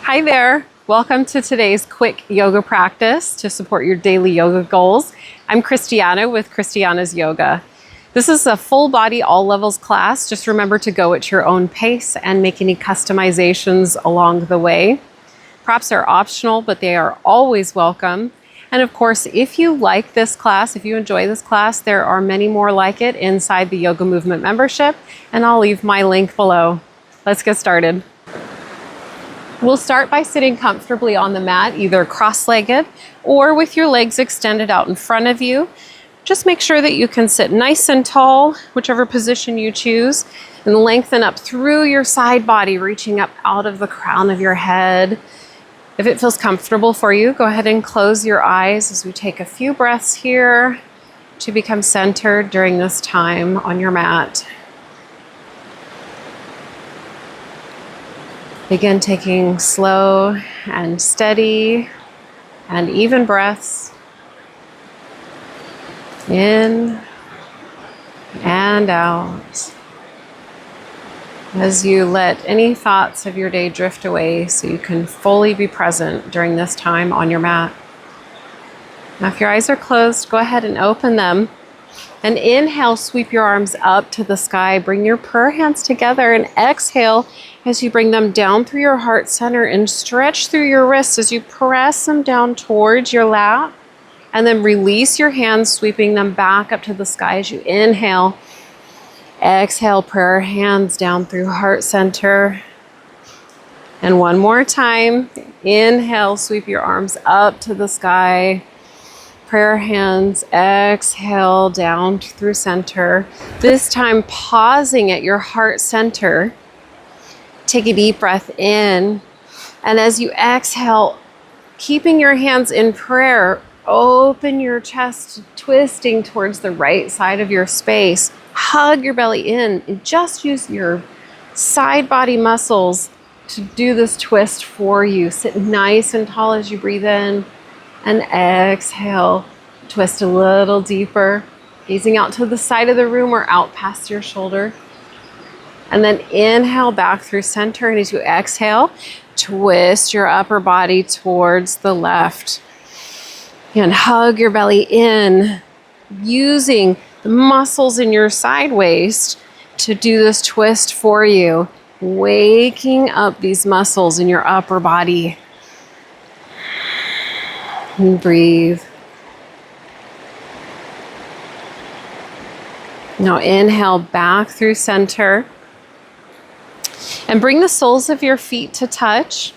Hi there. Welcome to today's quick yoga practice to support your daily yoga goals. I'm Christiana with Christiana's Yoga. This is a full body, all levels class. Just remember to go at your own pace and make any customizations along the way. Props are optional, but they are always welcome. And of course, if you like this class, if you enjoy this class, there are many more like it inside the Yoga Movement membership, and I'll leave my link below. Let's get started. We'll start by sitting comfortably on the mat, either cross-legged or with your legs extended out in front of you. Just make sure that you can sit nice and tall, whichever position you choose, and lengthen up through your side body, reaching up out of the crown of your head. If it feels comfortable for you, go ahead and close your eyes as we take a few breaths here to become centered during this time on your mat. Begin taking slow and steady and even breaths in and out as you let any thoughts of your day drift away so you can fully be present during this time on your mat. Now, if your eyes are closed, go ahead and open them. And inhale, sweep your arms up to the sky. Bring your prayer hands together and exhale as you bring them down through your heart center and stretch through your wrists as you press them down towards your lap. And then release your hands, sweeping them back up to the sky as you inhale. Exhale, prayer hands down through heart center. And one more time. Inhale, sweep your arms up to the sky. Prayer hands, exhale down through center. This time pausing at your heart center. Take a deep breath in. And as you exhale, keeping your hands in prayer, open your chest, twisting towards the right side of your space. Hug your belly in and just use your side body muscles to do this twist for you. Sit nice and tall as you breathe in. And exhale, twist a little deeper, gazing out to the side of the room or out past your shoulder. And then inhale back through center. And as you exhale, twist your upper body towards the left. And hug your belly in, using the muscles in your side waist to do this twist for you, waking up these muscles in your upper body. And breathe. Now inhale back through center. And bring the soles of your feet to touch.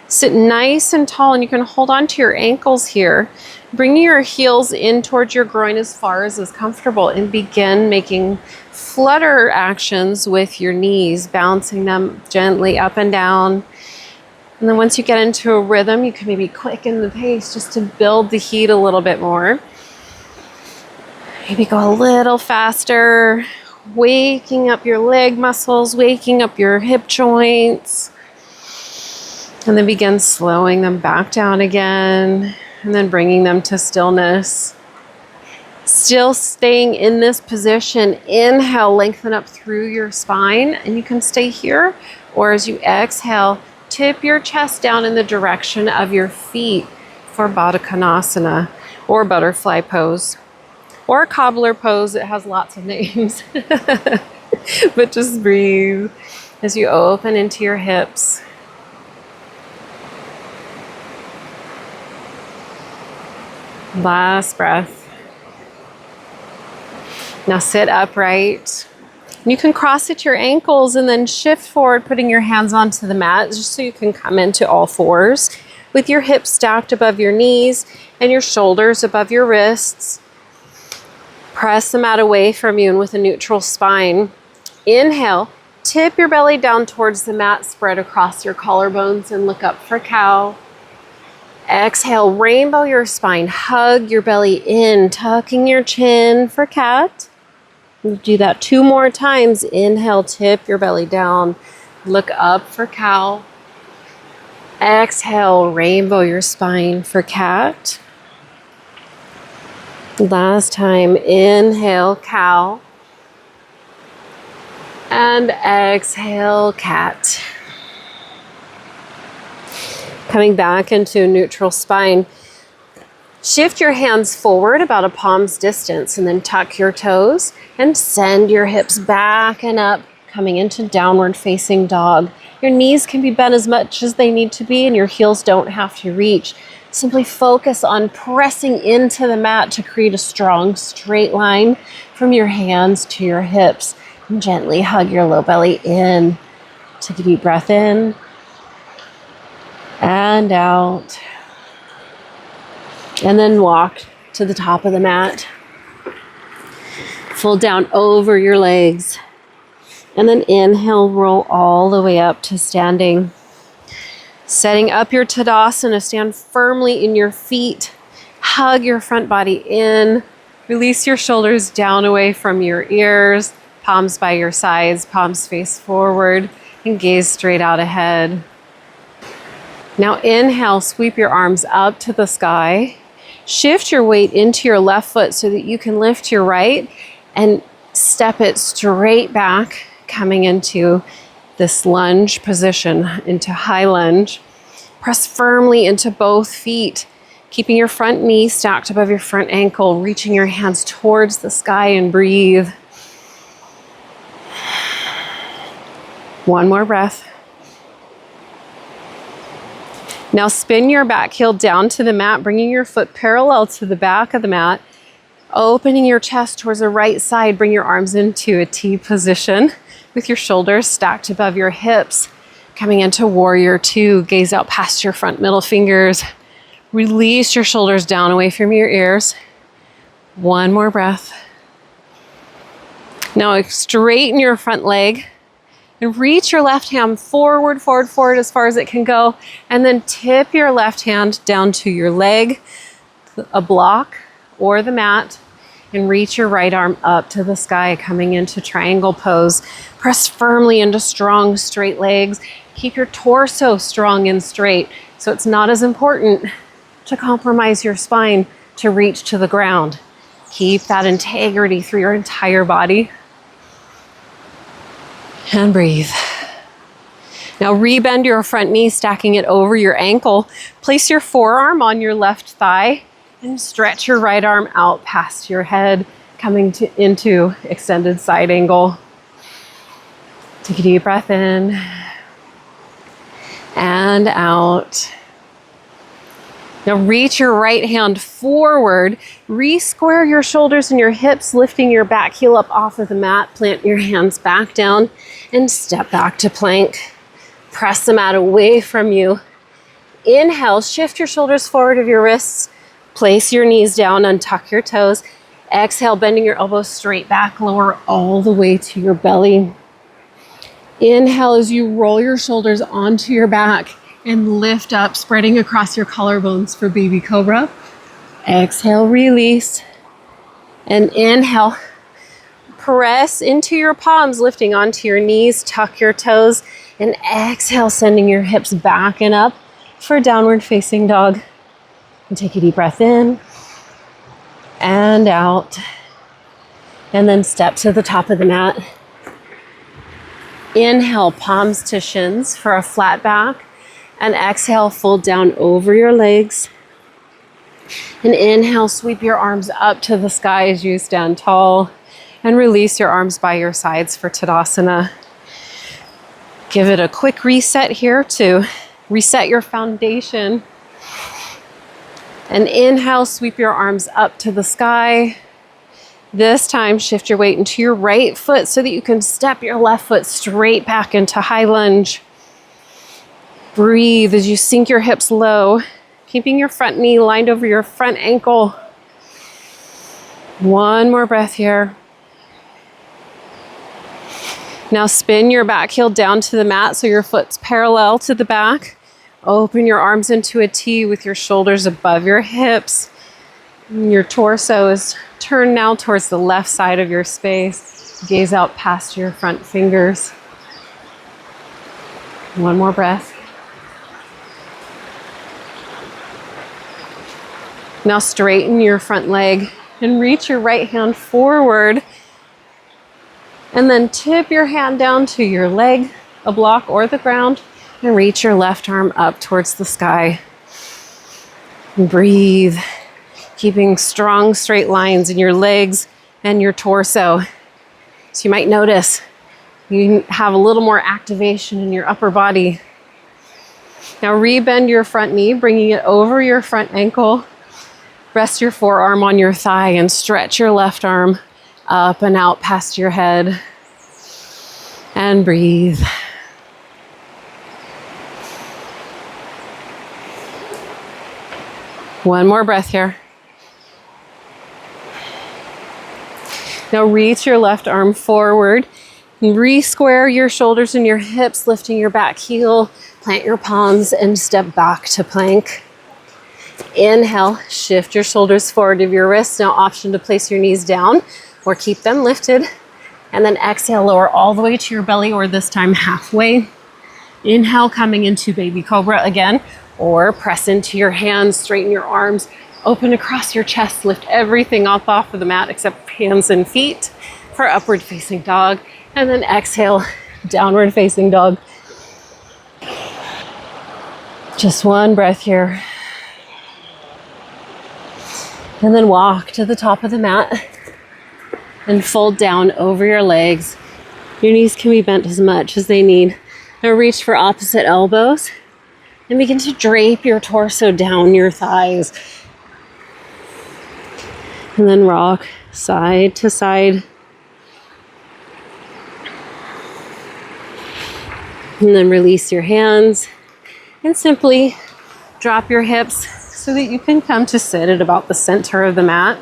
Sit nice and tall, and you can hold on to your ankles here. Bring your heels in towards your groin as far as is comfortable, and begin making flutter actions with your knees, bouncing them gently up and down. And then once you get into a rhythm, you can maybe quicken the pace just to build the heat a little bit more. Maybe go a little faster, waking up your leg muscles, waking up your hip joints. And then begin slowing them back down again, and then bringing them to stillness. Still staying in this position, inhale, lengthen up through your spine, and you can stay here, or as you exhale, tip your chest down in the direction of your feet for Baddha Konasana or butterfly pose or cobbler pose. It has lots of names, but just breathe as you open into your hips. Last breath. Now sit upright. You can cross at your ankles and then shift forward, putting your hands onto the mat just so you can come into all fours with your hips stacked above your knees and your shoulders above your wrists. Press the mat away from you and with a neutral spine. Inhale, tip your belly down towards the mat, spread across your collarbones and look up for cow. Exhale, rainbow your spine, hug your belly in, tucking your chin for cat. We'll do that 2 more times. Inhale, tip your belly down, look up for cow. Exhale, rainbow your spine for cat. Last time, inhale, cow. And exhale, cat. Coming back into a neutral spine. Shift your hands forward about a palm's distance and then tuck your toes and send your hips back and up, coming into downward facing dog. Your knees can be bent as much as they need to be and your heels don't have to reach. Simply focus on pressing into the mat to create a strong straight line from your hands to your hips. And gently hug your low belly in. Take a deep breath in and out. And then walk to the top of the mat. Fold down over your legs. And then inhale, roll all the way up to standing. Setting up your Tadasana, stand firmly in your feet. Hug your front body in. Release your shoulders down away from your ears. Palms by your sides, palms face forward, and gaze straight out ahead. Now inhale, sweep your arms up to the sky. Shift your weight into your left foot so that you can lift your right and step it straight back, coming into this lunge position, into high lunge. Press firmly into both feet, keeping your front knee stacked above your front ankle, reaching your hands towards the sky and breathe. One more breath. Now spin your back heel down to the mat, bringing your foot parallel to the back of the mat, opening your chest towards the right side. Bring your arms into a T position with your shoulders stacked above your hips. Coming into Warrior Two, gaze out past your front middle fingers. Release your shoulders down away from your ears. One more breath. Now straighten your front leg. And reach your left hand forward, forward, forward as far as it can go. And then tip your left hand down to your leg, a block or the mat. And reach your right arm up to the sky, coming into triangle pose. Press firmly into strong, straight legs. Keep your torso strong and straight. So it's not as important to compromise your spine to reach to the ground. Keep that integrity through your entire body. And breathe. Now rebend your front knee, stacking it over your ankle. Place your forearm on your left thigh and stretch your right arm out past your head, coming into extended side angle. Take a deep breath in and out. Now reach your right hand forward, re-square your shoulders and your hips, lifting your back heel up off of the mat, plant your hands back down and step back to plank. Press the mat away from you. Inhale, shift your shoulders forward of your wrists, place your knees down, untuck your toes. Exhale, bending your elbows straight back, lower all the way to your belly. Inhale as you roll your shoulders onto your back and lift up, spreading across your collarbones for baby cobra. Exhale, release. And inhale, press into your palms, lifting onto your knees, tuck your toes. And exhale, sending your hips back and up for downward facing dog. And take a deep breath in and out. And then step to the top of the mat. Inhale, palms to shins for a flat back. And exhale, fold down over your legs. And inhale, sweep your arms up to the sky as you stand tall. And release your arms by your sides for Tadasana. Give it a quick reset here to reset your foundation. And inhale, sweep your arms up to the sky. This time, shift your weight into your right foot so that you can step your left foot straight back into high lunge. Breathe as you sink your hips low, keeping your front knee lined over your front ankle. One more breath here. Now spin your back heel down to the mat so your foot's parallel to the back. Open your arms into a T with your shoulders above your hips. And your torso is turned now towards the left side of your space. Gaze out past your front fingers. One more breath. Now straighten your front leg and reach your right hand forward. And then tip your hand down to your leg, a block or the ground. And reach your left arm up towards the sky. And breathe, keeping strong straight lines in your legs and your torso. So you might notice you have a little more activation in your upper body. Now rebend your front knee, bringing it over your front ankle. Rest your forearm on your thigh and stretch your left arm up and out past your head. And breathe. One more breath here. Now reach your left arm forward and re-square your shoulders and your hips, lifting your back heel, plant your palms and step back to plank. Inhale, shift your shoulders forward of your wrists. Now option to place your knees down or keep them lifted. And then exhale, lower all the way to your belly, or this time halfway. Inhale, coming into baby cobra again, or press into your hands, straighten your arms, open across your chest, lift everything up off of the mat except hands and feet for upward facing dog. And then exhale, downward facing dog. Just one breath here. And then walk to the top of the mat and fold down over your legs. Your knees can be bent as much as they need. Now reach for opposite elbows and begin to drape your torso down your thighs. And then rock side to side. And then release your hands and simply drop your hips so that you can come to sit at about the center of the mat.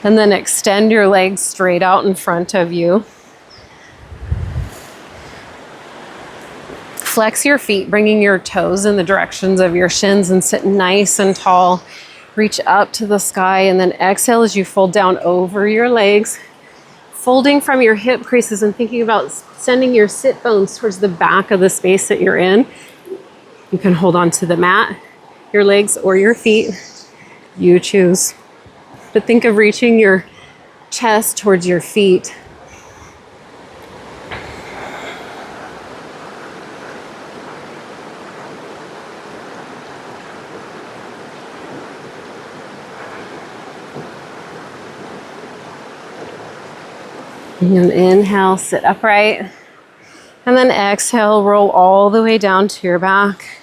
And then extend your legs straight out in front of you. Flex your feet, bringing your toes in the directions of your shins and sit nice and tall. Reach up to the sky and then exhale as you fold down over your legs. Folding from your hip creases and thinking about sending your sit bones towards the back of the space that you're in. You can hold on to the mat, your legs, or your feet. You choose. But think of reaching your chest towards your feet. And inhale, sit upright. And then exhale, roll all the way down to your back.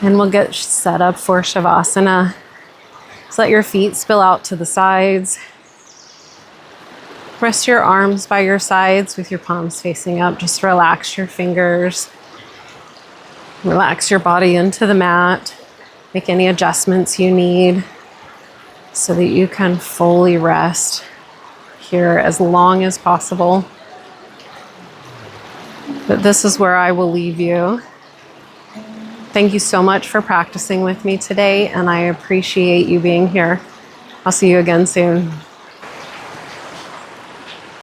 And we'll get set up for Shavasana. So let your feet spill out to the sides. Rest your arms by your sides with your palms facing up. Just relax your fingers. Relax your body into the mat. Make any adjustments you need so that you can fully rest here as long as possible. But this is where I will leave you. Thank you so much for practicing with me today, and I appreciate you being here. I'll see you again soon.